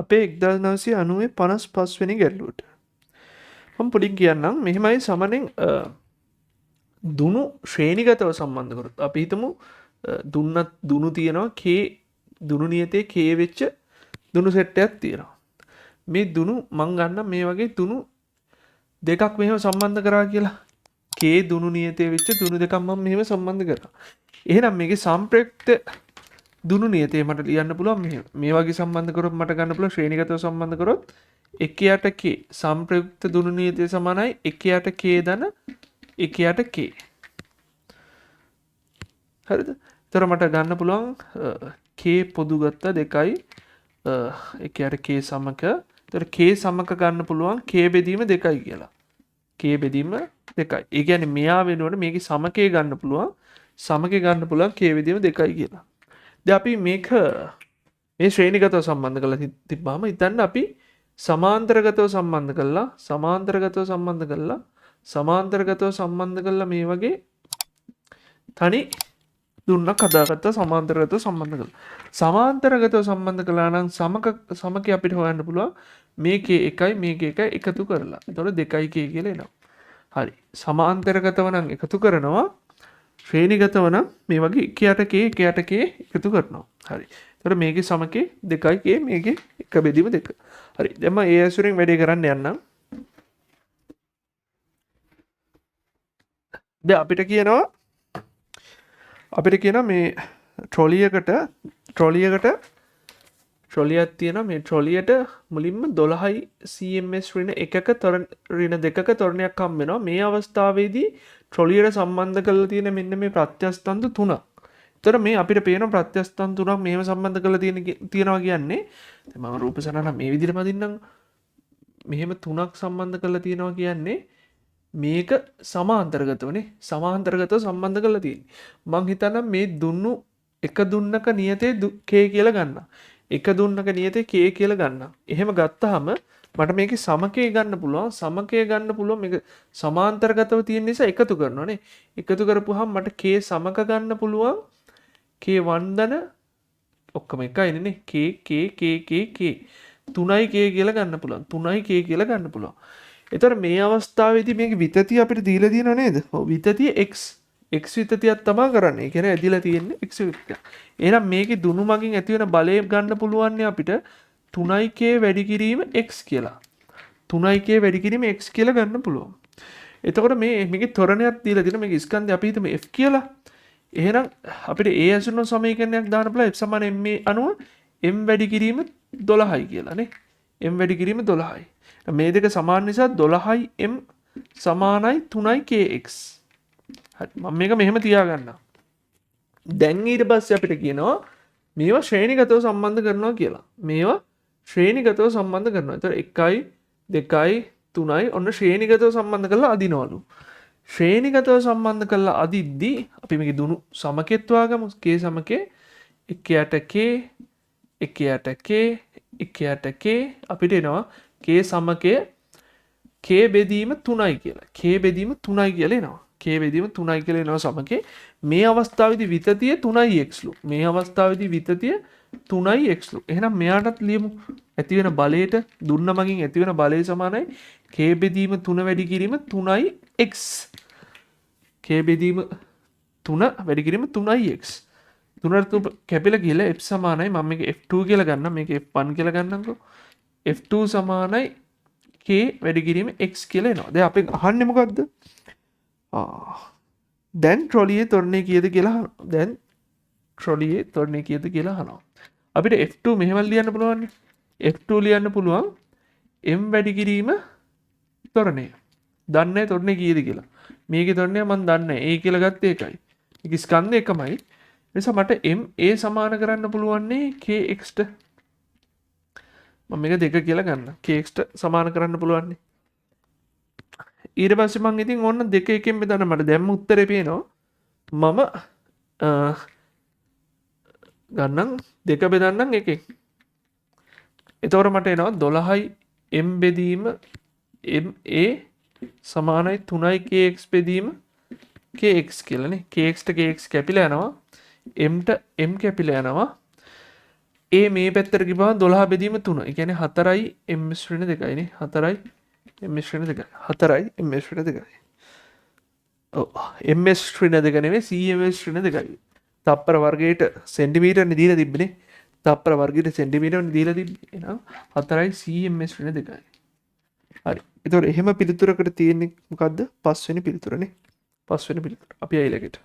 අපේ 1995 වෙනි ගැටලුවට. මම පොඩින් කියන්නම්. මෙහෙමයි සමනෙන් දුනු ශ්‍රේණිගතව සම්බන්ධ කරොත් අපි හිතමු දුන්නත් දුනු තියෙනවා k දුනු නියතේ k වෙච්ච දුනු සෙට් එකක් තියෙනවා. මේ දුනු මං ගන්න මේ වගේ දුනු දෙකක් මෙහෙම සම්බන්ධ කරා කියලා. k දුනු නියතේ වෙච්ච දුනු දෙකක් මම මෙහෙම සම්බන්ධ කරා. එහෙනම් මේකේ සම්ප්‍රයුක්ත දුනු නියතේ මට ලියන්න පුළුවන් මෙහෙම. මේ වගේ සම්බන්ධ කරොත් මට ගන්න පුළුවන් ශ්‍රේණිගතව සම්බන්ධ කරොත් 1යට k සම්ප්‍රයුක්ත දුනු නියතේ සමානයි 1යට k ධන 1යට k. හරිද? එතකොට මට ගන්න පුළුවන් k පොදු ගත්ත 2යි 1යට k සමක. එතකොට k සමක ගන්න පුළුවන් k බෙදීම 2යි කියලා. k බෙදීම 2යි. ඒ කියන්නේ මෙයා වෙනකොට මේකේ සමකේ ගන්න පුළුවන්. සමකේ ගන්න පුළුවන් k බෙදීම 2යි කියලා. දැන් අපි මේක මේ ශ්‍රේණිගතව සම්බන්ධ කරලා තිබ්බාම හිතන්න අපි සමාන්තරගතව සම්බන්ධ කළා මේ වගේ තනි දුන්නක් හදාගත්තා සමාන්තරගතව සම්බන්ධ කළා. සමාන්තරගතව සම්බන්ධ කළා නම් සමකේ අපිට හොයන්න පුළුවන් මේකේ 1යි මේකේ 1යි එකතු කරලා. එතකොට 2යි k කියලා එනවා. හරි. සමාන්තරගතව නම් එකතු කරනවා. ශ්‍රේණිගතව නම් මේ වගේ 1යට k 1යට k එකතු කරනවා. හරි. එතකොට මේකේ සමකේ 2යි k මේකේ 1 බෙදීම 2. හරි. දැන් මම ඒ ඇසුරෙන් වැඩේ කරන්න යන්නම්. දැන් අපිට කියනවා මේ ට්‍රොලියකට ට්‍රොලියක් තියෙනවා. මේ ට්‍රොලියට මුලින්ම 12යි cms ඍණ 1ක ඍණ 2ක ත්වරණයක් හම්බ වෙනවා. මේ අවස්ථාවේදී ට්‍රොලියට සම්බන්ධ කරලා තියෙන මෙන්න මේ ප්‍රත්‍යස්තන්තු 3ක්. එතකොට මේ අපිට පේන ප්‍රත්‍යස්තන්තු 3ක් මෙහෙම සම්බන්ධ කරලා තියෙනවා කියන්නේ දැන් මම රූප සටහන මේ විදිහට මදින්නම්. මෙහෙම 3ක් සම්බන්ධ කරලා තියෙනවා කියන්නේ මේක සමාන්තරගතවනේ. සමාන්තරගතව සම්බන්ධ කරලා තියෙන්නේ. මං හිතනම් මේ දුන්නු එක දුන්නක නියතේ k කියලා ගන්න. එක දුන්නක නියතේ k කියලා ගන්න. එහෙම ගත්තාම මට මේකේ සමකය ගන්න පුළුවන්. සමකය ගන්න පුළුවන් මේක සමාන්තරගතව තියෙන නිසා එකතු කරනවා නේ. එකතු කරපුවාම මට k සමක ගන්න පුළුවන්. k වන්දන ඔක්කොම එකයිනේ නේ. k 3යි k කියලා ගන්න පුළුවන්. 3යි k කියලා ගන්න පුළුවන්. එතකොට මේ අවස්ථාවේදී මේක විතතිය අපිට දීලා තියෙනව නේද? ඔව් විතතිය x විතතියක් තමයි කරන්නේ. ඒ කියන්නේ ඇදිලා තියෙන්නේ x විතතිය. එහෙනම් මේකේ දුනු මගින් ඇති වෙන බලය ගන්න පුළුවන් අපිට 3k වැඩි කිරීම x කියලා. 3k වැඩි කිරීම x කියලා ගන්න පුළුවන්. එතකොට මේකේ ත්වරණයක් දීලා තියෙන මේක ස්කන්ධය අපි හිතමු f කියලා. එහෙනම් අපිට ඒ ඇසුරන සමීකරණයක් දාන්න පුළුවන් f සමාන m අනුව m වැඩි කිරීම 12යි කියලා නේ. m වැඩි කිරීම 12යි. මේ දෙක සමාන නිසා 12යි m සමානයි 3යි kx. හරි. මම මේක මෙහෙම තියාගන්නම්. දැන් ඊට පස්සේ අපිට කියනවා මේවා ශ්‍රේණිගතව සම්බන්ධ කරනවා කියලා. මේවා ශ්‍රේණිගතව සම්බන්ධ කරනවා. ඒතර 1යි 2යි 3යි ඔන්න ශ්‍රේණිගතව සම්බන්ධ කරලා අදිනවලු. ශ්‍රේණිගතව සම්බන්ධ කරලා අදිද්දී අපි මේක දුනු සමකෙත් වාගමු. k සමකේ 1යට k 1යට k 1යට k අපිට එනවා k සමකය k බෙදීම 3යි කියලා. k බෙදීම 3යි කියලා එනවා. k බෙදීම 3යි කියලා එනවා සමකේ. මේ අවස්ථාවේදී විතතිය 3ix ලු. මේ අවස්ථාවේදී විතතිය 3ix ලු. එහෙනම් මෙයාටත් ලියමු. ඇති වෙන බලයට දුන්න මගින් ඇති වෙන බලය සමානයි k බෙදීම 3 වැඩි කිරීම 3ix. k බෙදීම 3 වැඩි කිරීම 3ix. 3ට කැපිලා ගිහලා f සමානයි මම මේක f2 කියලා ගන්නම්. මේක f1 කියලා ගන්නම්කෝ. f2 සමානයි k වැඩි කිරීම x කියලා එනවා. දැන් අපි අහන්නේ මොකද්ද? දැන් ට්‍රොලියේ ත්වරණය කීයද කියලා අහනවා. අපිට f2 මෙහෙම ලියන්න පුළුවන්. f2 ලියන්න පුළුවන් m වැඩි කිරීම ත්වරණය. දන්නේ නැහැ ත්වරණය කීයද කියලා. මේකේ ත්වරණය මම දන්නේ නැහැ. a කියලා ගත්තේ එකයි. මේක ස්කන්ධ එකමයි. නිසා මට m a සමාන කරන්න පුළුවන් නේ kx ට. මම මේක 2 කියලා ගන්න. kx ට සමාන කරන්න පුළුවන් නේ. ඊට පස්සේ මම ඉතින් ඕන්න 2 1ෙන් බෙදන්න මට දැම්ම උත්තරේ පේනවා. මම ගන්නම් 2 බෙදන්නම් 1ෙන්. එතකොට මට එනවා 12යි m බෙදීම ma සමානයි 3යි kx බෙදීම kx කියලා නේ. kx ට kx කැපිලා යනවා. m ට m කැපිලා යනවා. ඒ මේ පැත්තට ගිහම 12 බෙදීම 3. ඒ කියන්නේ 4යි ms ඍණ 2යි නේ. 4යි ms ඍණ 2යි. 4යි ms ඍණ 2යි. ඔව් ms ඍණ 2 නෙමෙයි cms ඍණ 2යි. තප්පර වර්ගයට සෙන්ටිමීටර්නේ දීලා තිබ්බනේ. තප්පර වර්ගයට සෙන්ටිමීටර්නේ දීලා තිබ්බේ. එහෙනම් 4යි cms ඍණ 2යි. හරි. ඒතකොට එහෙම පිළිතුරකට තියෙන්නේ මොකද්ද? 5 වෙනි පිළිතුරනේ. 5 වෙනි පිළිතුර. අපි අයිලකට